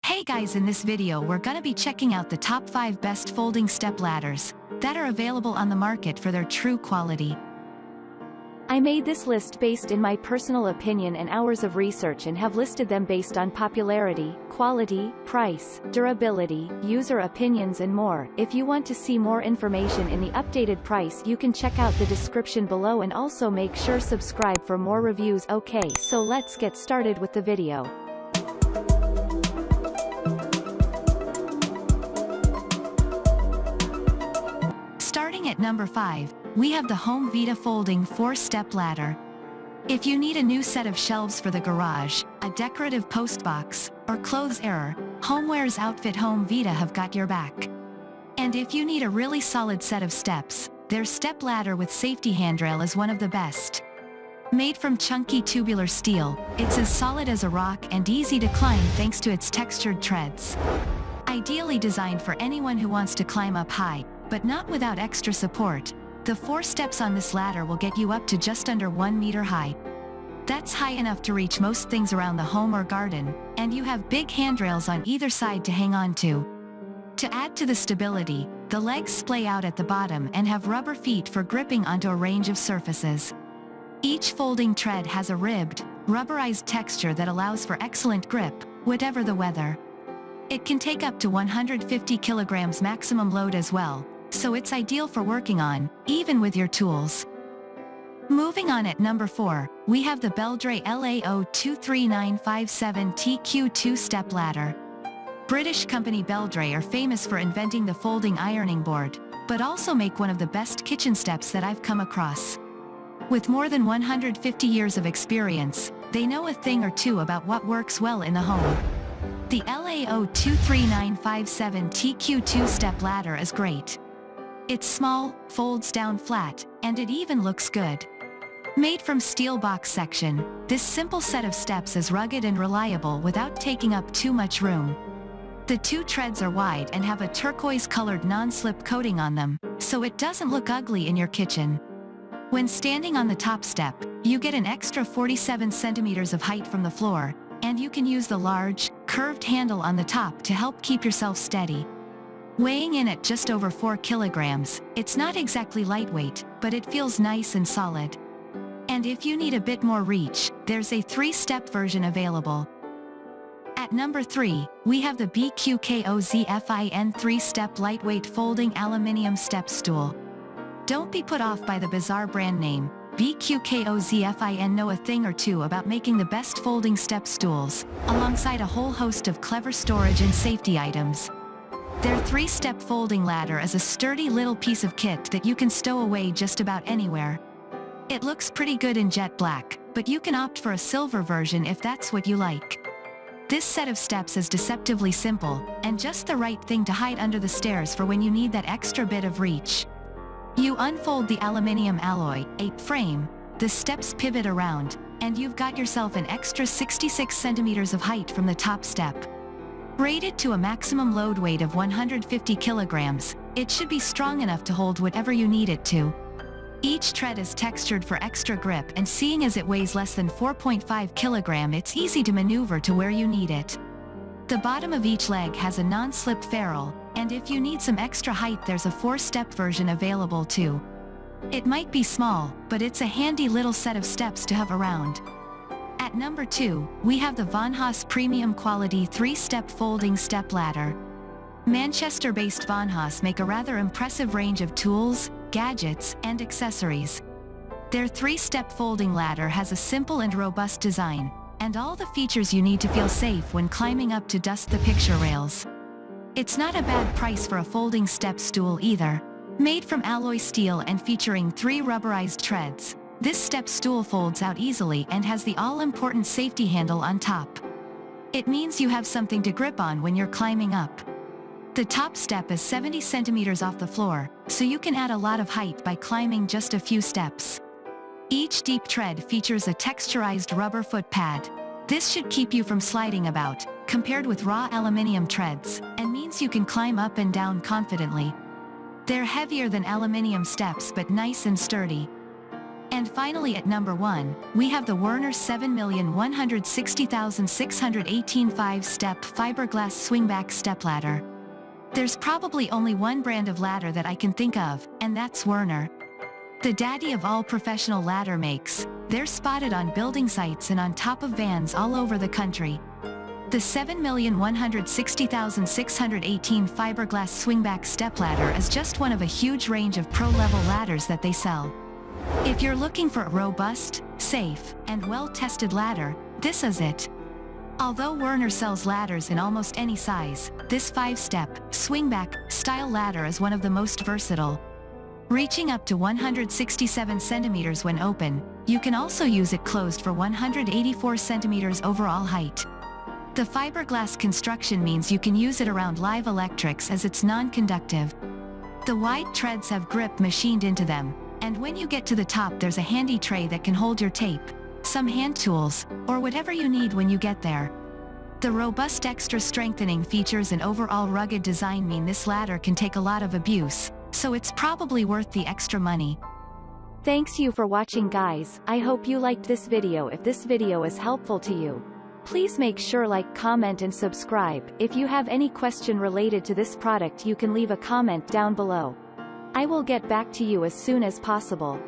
Hey guys, in this video we're gonna be checking out the top 5 best folding step ladders that are available on the market for their true quality. I made this list based in my personal opinion and hours of research and have listed them based on popularity, quality, price, durability, user opinions and more. If you want to see more information in the updated price, you can check out the description below and also make sure subscribe for more reviews. Okay, so let's get started with the video. Starting at number 5, we have the Vida Folding 4-Step Ladder. If you need a new set of shelves for the garage, a decorative postbox, or clothes error, Homeware's Outfit Vida have got your back. And if you need a really solid set of steps, their step ladder with safety handrail is one of the best. Made from chunky tubular steel, it's as solid as a rock and easy to climb thanks to its textured treads. Ideally designed for anyone who wants to climb up high, but not without extra support, the 4 steps on this ladder will get you up to just under 1 meter high. That's high enough to reach most things around the home or garden, and you have big handrails on either side to hang on to. To add to the stability, the legs splay out at the bottom and have rubber feet for gripping onto a range of surfaces. Each folding tread has a ribbed, rubberized texture that allows for excellent grip, whatever the weather. It can take up to 150 kilograms maximum load as well, so it's ideal for working on, even with your tools. Moving on at number 4, we have the Beldray LAO 23957 TQ2 Step Ladder. British company Beldray are famous for inventing the folding ironing board, but also make one of the best kitchen steps that I've come across. With more than 150 years of experience, they know a thing or two about what works well in the home. The LAO 23957 TQ2 Step Ladder is great. It's small, folds down flat, and it even looks good. Made from steel box section, this simple set of steps is rugged and reliable without taking up too much room. The 2 treads are wide and have a turquoise-colored non-slip coating on them, so it doesn't look ugly in your kitchen. When standing on the top step, you get an extra 47 centimeters of height from the floor, and you can use the large, curved handle on the top to help keep yourself steady. Weighing in at just over 4 kilograms, it's not exactly lightweight, but it feels nice and solid. And if you need a bit more reach, there's a 3-step version available. At number 3, we have the BQKOZFIN 3-Step Lightweight Folding Aluminium Step Stool. Don't be put off by the bizarre brand name. BQKOZFIN know a thing or two about making the best folding step stools, alongside a whole host of clever storage and safety items. Their 3-step folding ladder is a sturdy little piece of kit that you can stow away just about anywhere. It looks pretty good in jet black, but you can opt for a silver version if that's what you like. This set of steps is deceptively simple, and just the right thing to hide under the stairs for when you need that extra bit of reach. You unfold the aluminium alloy, frame, the steps pivot around, and you've got yourself an extra 66 centimeters of height from the top step. Rated to a maximum load weight of 150 kilograms, it should be strong enough to hold whatever you need it to. Each tread is textured for extra grip, and seeing as it weighs less than 4.5 kilograms, it's easy to maneuver to where you need it. The bottom of each leg has a non-slip ferrule, and if you need some extra height, there's a 4-step version available too. It might be small, but it's a handy little set of steps to have around. At number 2, we have the VonHaus Premium Quality 3-Step Folding Step Ladder. Manchester-based VonHaus make a rather impressive range of tools, gadgets, and accessories. Their 3-step folding ladder has a simple and robust design, and all the features you need to feel safe when climbing up to dust the picture rails. It's not a bad price for a folding step stool either. Made from alloy steel and featuring 3 rubberized treads, this step stool folds out easily and has the all-important safety handle on top. It means you have something to grip on when you're climbing up. The top step is 70 centimeters off the floor, so you can add a lot of height by climbing just a few steps. Each deep tread features a texturized rubber foot pad. This should keep you from sliding about, compared with raw aluminium treads, and means you can climb up and down confidently. They're heavier than aluminium steps but nice and sturdy. And finally at number 1, we have the Werner 7,160,618 5-step Fibreglass Swingback Stepladder. There's probably only one brand of ladder that I can think of, and that's Werner. The daddy of all professional ladder makes. They're spotted on building sites and on top of vans all over the country. The 7,160,618 Fibreglass Swingback Stepladder is just one of a huge range of pro-level ladders that they sell. If you're looking for a robust, safe, and well-tested ladder, this is it. Although Werner sells ladders in almost any size, this 5-step, swingback, style ladder is one of the most versatile. Reaching up to 167 centimeters when open, you can also use it closed for 184 centimeters overall height. The fiberglass construction means you can use it around live electrics as it's non-conductive. The wide treads have grip machined into them, and when you get to the top there's a handy tray that can hold your tape, some hand tools, or whatever you need when you get there. The robust extra strengthening features and overall rugged design mean this ladder can take a lot of abuse, so it's probably worth the extra money. Thanks you for watching guys, I hope you liked this video. If this video is helpful to you, please make sure like, comment and subscribe. If you have any question related to this product you can leave a comment down below. I will get back to you as soon as possible.